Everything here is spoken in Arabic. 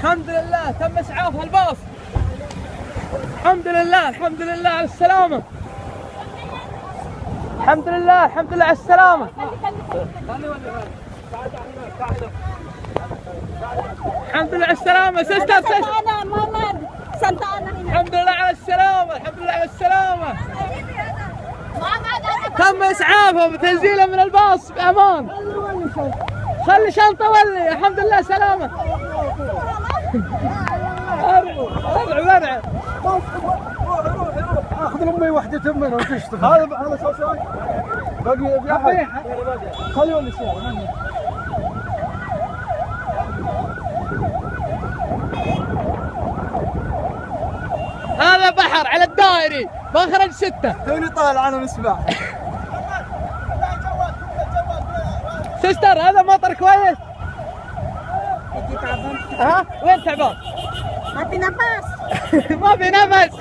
الحمد لله تم اسعاف الباص. الحمد لله الحمد لله على السلامة. الحمد لله الحمد لله على السلامة. الحمد لله على السلامة سيستر. أنا ماما سنتانا هنا. الحمد لله على السلامة الحمد لله على السلامة. تم اسعافه وتنزيله من الباص بامان. خلي شنطة ولي. الحمد لله سلامة. ارعب اخذ امي وحده منها وتشتغل. هذا شو اسوي؟ باقي في احد؟ خليه ولا شيء. هذا بحر على الدائري مخرج 6. توني طالع انا مسبح. سيستر هذا مطر كويس. ها وين تعبان؟ ما في نفس. ما في نفس.